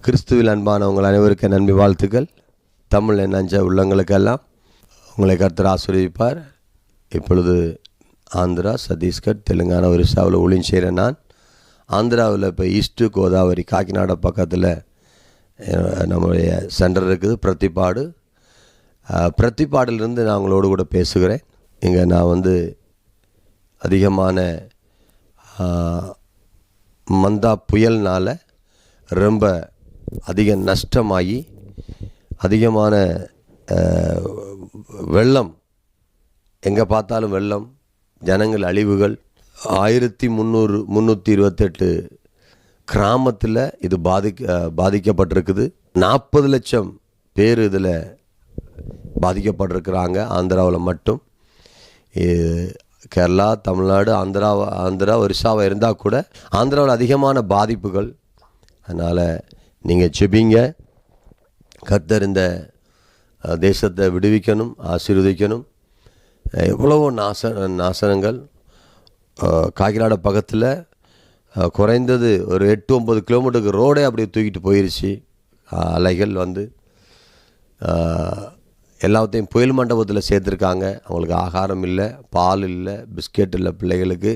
கிறிஸ்துவில் அன்பான உங்கள் அனைவருக்கும் நன்றி வாழ்த்துக்கள். தமிழ் நஞ்ச உள்ளங்களுக்கெல்லாம் உங்களை கர்த்தர் ஆசீர்வதிப்பார். இப்பொழுது ஆந்திரா, சத்தீஸ்கர், தெலுங்கானா, ஒரிசாவில் ஊழியம் செய்கிற நான் ஆந்திராவில் இப்போ ஈஸ்ட்டு கோதாவரி காக்கிநாடா பக்கத்தில் நம்முடைய சென்டர் இருக்குது. பிரத்திப்பாடிலிருந்து நான் உங்களோடு கூட பேசுகிறேன். இங்கே நான் அதிகமான மந்தா புயல்னால் ரொம்ப அதிக நஷ்டமாகி அதிகமான வெள்ளம், எங்கே பார்த்தாலும் வெள்ளம், ஜனங்கள் அழிவுகள், 1328 கிராமத்தில் இது பாதிக்கப்பட்டிருக்குது. 40 லட்சம் பேர் இதில் பாதிக்கப்பட்டிருக்கிறாங்க. ஆந்திராவில் மட்டும். கேரளா, தமிழ்நாடு, ஆந்திரா, ஒரிசாவை இருந்தால் கூட ஆந்திராவில் அதிகமான பாதிப்புகள். அதனால் நீங்கள் ஜெபிங்க. கர்த்தர் இந்த தேசத்தை விடுவிக்கணும், ஆசீர்வதிக்கணும். எவ்வளவோ நாசனங்கள். காக்கிநாடா பக்கத்தில் குறைந்தது ஒரு 8-9 கிலோமீட்டருக்கு ரோடே அப்படியே தூக்கிட்டு போயிடுச்சு. அலைகள் எல்லாத்தையும் புயல் மண்டபத்தில் சேர்த்துருக்காங்க. அவங்களுக்கு ஆகாரம் இல்லை, பால் இல்லை, பிஸ்கெட் இல்லை, பிள்ளைகளுக்கு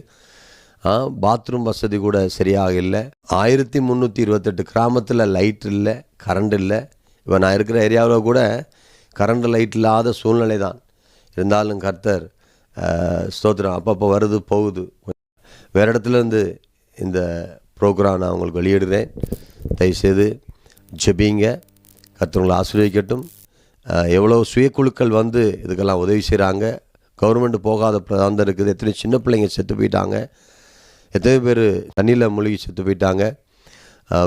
பாத்ரூம் வசதி கூட சரியாக இல்லை. 1328 கிராமத்தில் லைட் இல்லை, கரண்ட் இல்லை. இப்போ நான் இருக்கிற ஏரியாவில் கூட கரண்ட் லைட் இல்லாத சூழ்நிலை தான். இருந்தாலும் கர்த்தர் ஸ்தோத்திரம் அப்பப்போ வருது போகுது. வேறு இடத்துலேருந்து இந்த ப்ரோக்ராம் நான் உங்களுக்கு வெளியிடுறேன். தயவுசெய்து ஜெபிங்க. கர்த்தர் உங்களை ஆசீர்வதிக்கட்டும். எவ்வளோ சுயக்குழுக்கள் இதுக்கெல்லாம் உதவி செய்கிறாங்க. கவர்மெண்ட் போகாத பிராந்தம் இருக்குது. எத்தனை சின்ன பிள்ளைங்க செத்து போயிட்டாங்க, எத்தனை பேர் தண்ணியில் மூழ்கி செத்து போயிட்டாங்க.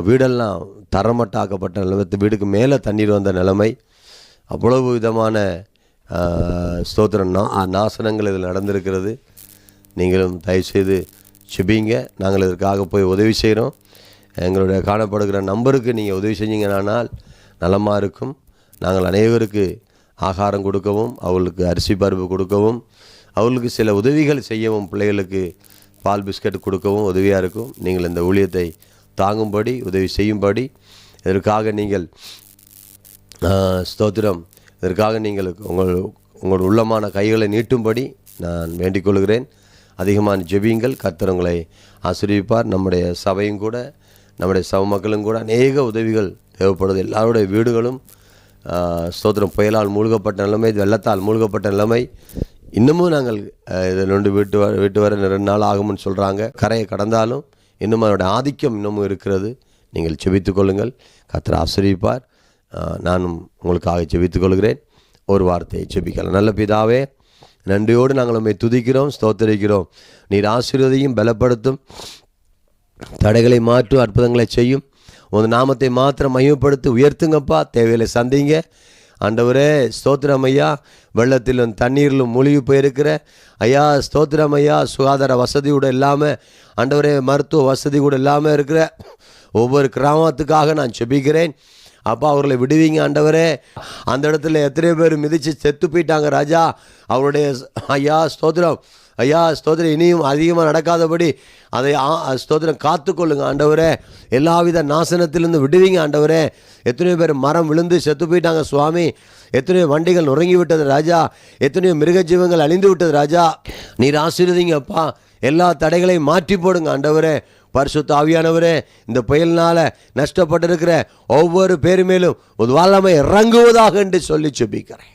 வீடெல்லாம் தரமட்டாக்கப்பட்ட நிலைமை, வீடுக்கு மேலே தண்ணீர் வந்த நிலைமை, அவ்வளவு விதமான ஸ்தோத்திரம் நாசனங்கள் இதில் நடந்திருக்கிறது. நீங்களும் தயவுசெய்து ஜெபிங்க. நாங்கள் இதற்காக போய் உதவி செய்கிறோம். எங்களுடைய காணப்படுகிற நம்பருக்கு நீங்கள் உதவி செஞ்சீங்கன்னால் நலமாக இருக்கும். நாங்கள் அனைவருக்கு ஆகாரம் கொடுக்கவும், அவர்களுக்கு அரிசி பருப்பு கொடுக்கவும், அவர்களுக்கு சில உதவிகள் செய்யவும், பிள்ளைகளுக்கு பால் பிஸ்கட் கொடுக்கவும் உதவியாக இருக்கும். நீங்கள் இந்த ஊழியத்தை தாங்கும்படி, உதவி செய்யும்படி, இதற்காக நீங்கள் ஸ்தோத்திரம், இதற்காக நீங்கள் உங்கள் உள்ளமான கைகளை நீட்டும்படி நான் வேண்டிக் கொள்கிறேன். அதிகமான ஜெபியுங்கள். கர்த்தர் உங்களை ஆசீர்வதிப்பார். நம்முடைய சபையும் கூட, நம்முடைய சபை மக்களும் கூட அநேக உதவிகள் தேவைப்படுது. எல்லாருடைய வீடுகளும் ஸ்தோத்திரம் புயலால் மூழ்கப்பட்ட நிலைமை, வெள்ளத்தால் மூழ்கப்பட்ட நிலைமை. இன்னமும் நாங்கள் இதில் வீட்டு வர 2 நாள் ஆகும்னு சொல்கிறாங்க. கரையை கடந்தாலும் இன்னும் அதோடைய ஆதிக்கம் இன்னமும் இருக்கிறது. நீங்கள் ஜெபித்துக் கொள்ளுங்கள். கர்த்தர் ஆசீர்வதிப்பார். நானும் உங்களுக்காக ஜெபித்துக் கொள்கிறேன். ஒரு வார்த்தையை ஜெபிக்கலாம். நல்ல பிதாவே, நன்றியோடு நாங்கள் உம்மை துதிக்கிறோம், ஸ்தோத்திரிக்கிறோம். நீர் ஆசீர்வதியும், பலப்படுத்தும், தடைகளை மாற்றும், அற்புதங்களை செய்யும். உங்கள் நாமத்தை மாத்திரம் மையப்படுத்தி உயர்த்துங்கப்பா. தேவையில்லை சந்திங்க ஆண்டவரே. ஸ்தோத்திரம் ஐயா. வெள்ளத்திலும் தண்ணீரிலும் மூழ்கி போயிருக்கிற ஐயா, ஸ்தோத்திரம் ஐயா. சுகாதார வசதி கூட இல்லாமல் ஆண்டவரே, மருத்துவ வசதி கூட இல்லாமல் இருக்கிற ஒவ்வொரு கிராமத்துக்காக நான் ஜெபிக்கிறேன். அப்பா, அவர்களை விடுவீங்க ஆண்டவரே. அந்த இடத்துல எத்தனை பேர் மிதித்து செத்து போயிட்டாங்க ராஜா. அவருடைய ஐயா ஸ்தோத்திரம், ஐயா ஸ்தோத்திரம், இனியும் அதிகமாக நடக்காதபடி அதை ஸ்தோத்திரம் காத்துக்கொள்ளுங்க ஆண்டவரே. எல்லாவித நாசனத்திலிருந்து விடுவீங்க ஆண்டவரே. எத்தனையோ பேர் மரம் விழுந்து செத்து போயிட்டாங்க சுவாமி. எத்தனையோ வண்டிகள் நுறங்கி விட்டது ராஜா. எத்தனையோ மிருக ஜீவங்கள் அழிந்து விட்டது ராஜா. நீர் ஆசீர்வதிங்கப்பா. எல்லா தடைகளையும் மாற்றி போடுங்க ஆண்டவரே. பரிசுத்த ஆவியானவரே, இந்த புயலினால் நஷ்டப்பட்டிருக்கிற ஒவ்வொரு பேர் மேலும் ஒரு வல்லமை இறங்குவதாக என்று சொல்லி ஜெபிக்கிறேன்.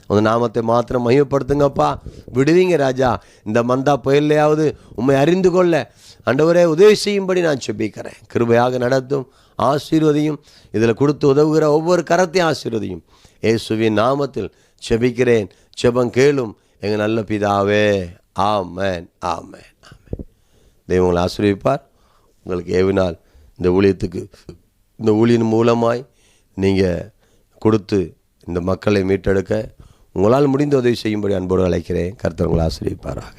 உங்கள் நாமத்தை மாத்திரம் மையப்படுத்துங்கப்பா. விடுவீங்க ராஜா. இந்த மந்தா புயல்லையாவது உம்மை அறிந்து கொள்ள ஆண்டவரே உதவி செய்யும்படி நான் ஜெபிக்கிறேன். கிருபையாக நடத்தும், ஆசீர்வதியும். இதில் கொடுத்து உதவுகிற ஒவ்வொரு கரத்தையும் ஆசீர்வதியும். இயேசுவின் நாமத்தில் ஜெபிக்கிறேன். ஜெபம் கேளும் எங்கள் நல்ல பிதாவே. ஆமென், ஆமென், ஆமென். தெய்வம் உங்களை ஆசீர்வதிப்பார். உங்களுக்கு ஏவினால் இந்த ஊழியின் மூலமாய் நீங்கள் கொடுத்து இந்த மக்களை மீட்டெடுக்க உங்களால் முடிந்த உதவி செய்யும்படி அன்போடு அழைக்கிறேன். கர்த்தர் உங்களை ஆசீர்வதிப்பாராக.